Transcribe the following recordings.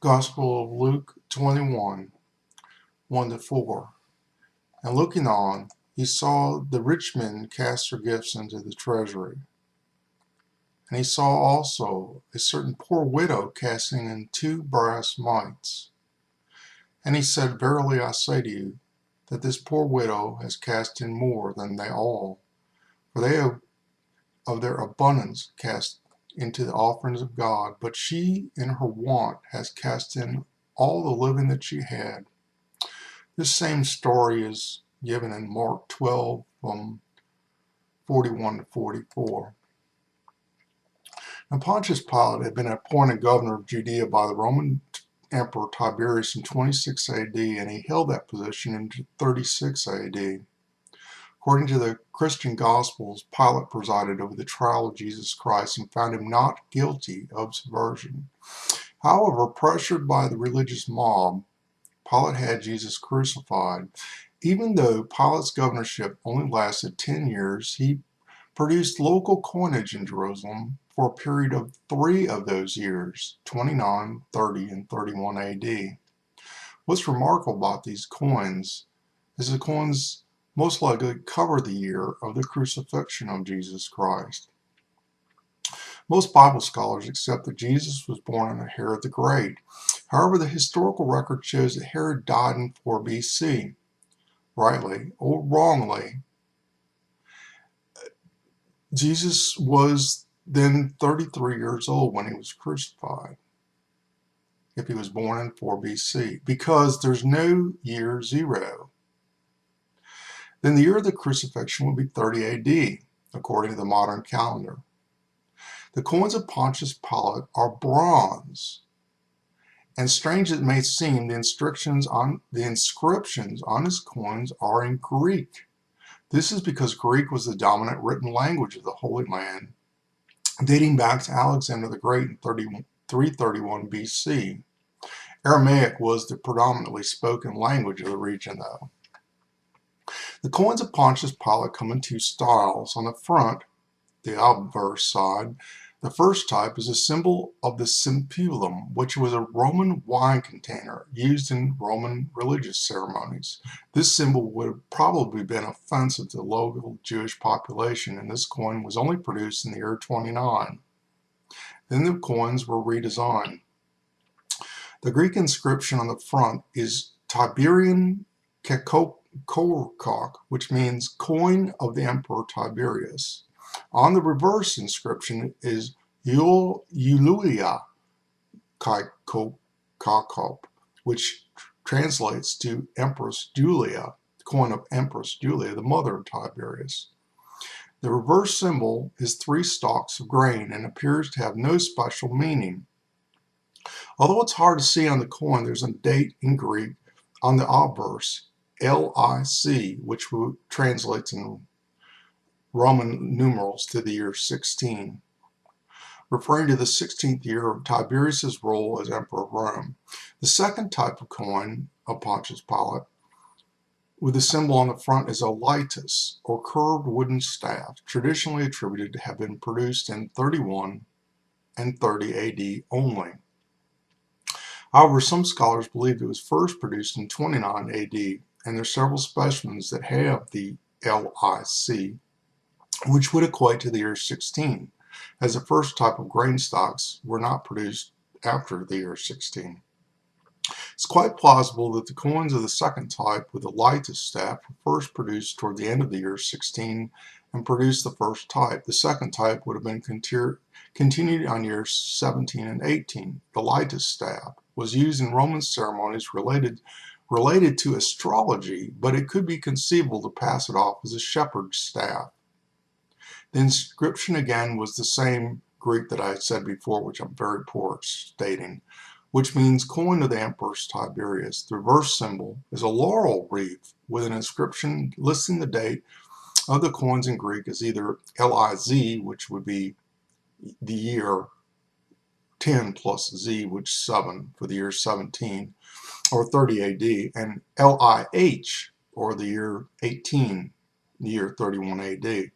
Gospel of Luke 21, 1-4. And looking on, he saw the rich men cast their gifts into the treasury. And he saw also a certain poor widow casting in 2 brass mites. And he said, Verily I say to you, that this poor widow has cast in more than they all. For they have of their abundance cast into the offerings of God, but she in her want has cast in all the living that she had. This same story is given in Mark 12 from 41-44. Now Pontius Pilate had been appointed governor of Judea by the Roman Emperor Tiberius in 26 AD, and he held that position in 36 AD. According to the Christian Gospels, Pilate presided over the trial of Jesus Christ and found him not guilty of subversion. However, pressured by the religious mob, Pilate had Jesus crucified. Even though Pilate's governorship only lasted 10 years, he produced local coinage in Jerusalem for a period of 3 of those years, 29, 30, and 31 AD. What's remarkable about these coins is the coins most likely cover the year of the crucifixion of Jesus Christ. Most Bible scholars accept that Jesus was born under Herod the Great. However, the historical record shows that Herod died in 4 BC. Rightly or wrongly, Jesus was then 33 years old when he was crucified, if he was born in 4 BC, because there's no year 0. Then the year of the crucifixion would be 30 AD, according to the modern calendar. The coins of Pontius Pilate are bronze, and strange as it may seem, the inscriptions on his coins are in Greek. This is because Greek was the dominant written language of the Holy Land, dating back to Alexander the Great in 331 BC. Aramaic was the predominantly spoken language of the region, though. The coins of Pontius Pilate come in 2 styles. On the front, the obverse side, the first type is a symbol of the Simplum, which was a Roman wine container used in Roman religious ceremonies. This symbol would have probably been offensive to the local Jewish population, and this coin was only produced in the year 29. Then the coins were redesigned. The Greek inscription on the front is Tiberian Kekokok, which means coin of the Emperor Tiberius. On the reverse inscription is Eululia Kaikokop, which translates to Empress Julia, coin of Empress Julia, the mother of Tiberius. The reverse symbol is 3 stalks of grain and appears to have no special meaning. Although it's hard to see on the coin, there's a date in Greek on the obverse, LIC, which translates in Roman numerals to the year 16, referring to the 16th year of Tiberius's role as Emperor of Rome. The second type of coin of Pontius Pilate, with the symbol on the front, is a litus, or curved wooden staff, traditionally attributed to have been produced in 31 and 30 AD only. However, some scholars believe it was first produced in 29 AD, and there are several specimens that have the LIC, which would equate to the year 16, as the first type of grain stocks were not produced after the year 16. It's quite plausible that the coins of the second type with the litus staff were first produced toward the end of the year 16 and produced the first type. The second type would have been continued on years 17 and 18. The litus staff was used in Roman ceremonies related to astrology, but it could be conceivable to pass it off as a shepherd's staff. The inscription again was the same Greek that I had said before, which I'm very poor at stating, which means coin of the Emperor Tiberius. The reverse symbol is a laurel wreath with an inscription listing the date of the coins in Greek as either LIZ, which would be the year 10 plus Z, which is 7 for the year 17, or 30 AD, and LIH, or the year 18, the year 31 AD.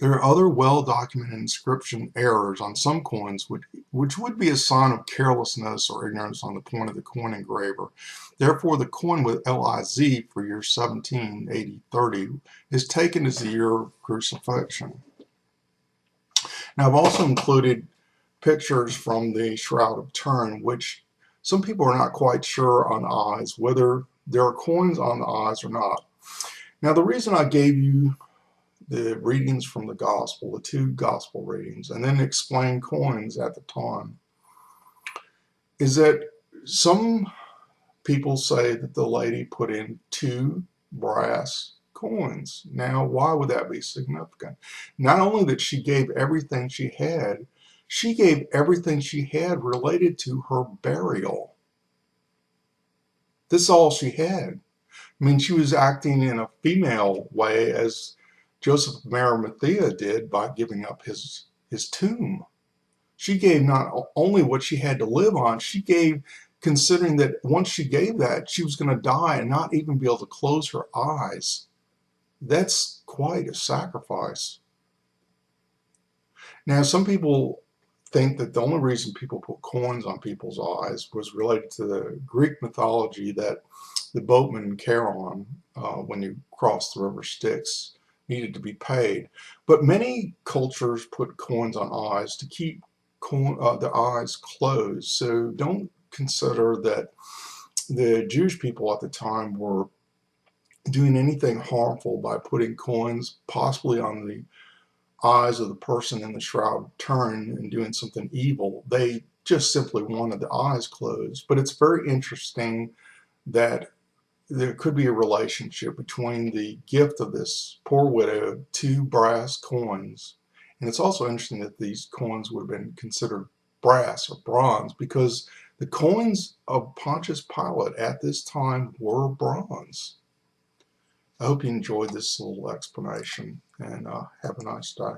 There are other well-documented inscription errors on some coins which would be a sign of carelessness or ignorance on the part of the coin engraver. Therefore, the coin with LIZ for year 1780-30 is taken as the year of crucifixion. Now, I've also included pictures from the Shroud of Turin, which some people are not quite sure on eyes, whether there are coins on the eyes or not. Now, the reason I gave you the readings from the gospel, the two gospel readings, and then explain coins at the time, is that some people say that the lady put in 2 brass coins. Now, why would that be significant? Not only that she gave everything she gave everything she had related to her burial. This is all she had. I mean, she was acting in a female way, as Joseph of Arimathea did by giving up his tomb. She gave not only what she had to live on, she gave, considering that once she gave that, she was going to die and not even be able to close her eyes. That's quite a sacrifice. Now, some people think that the only reason people put coins on people's eyes was related to the Greek mythology that the boatman Charon, when you crossed the river Styx, needed to be paid. But many cultures put coins on eyes to keep the eyes closed. So don't consider that the Jewish people at the time were doing anything harmful by putting coins possibly on the eyes of the person in the Shroud of Turin and doing something evil. They just simply wanted the eyes closed. But it's very interesting that there could be a relationship between the gift of this poor widow, 2 brass coins. And it's also interesting that these coins would have been considered brass or bronze, because the coins of Pontius Pilate at this time were bronze. I hope you enjoyed this little explanation, and have a nice day.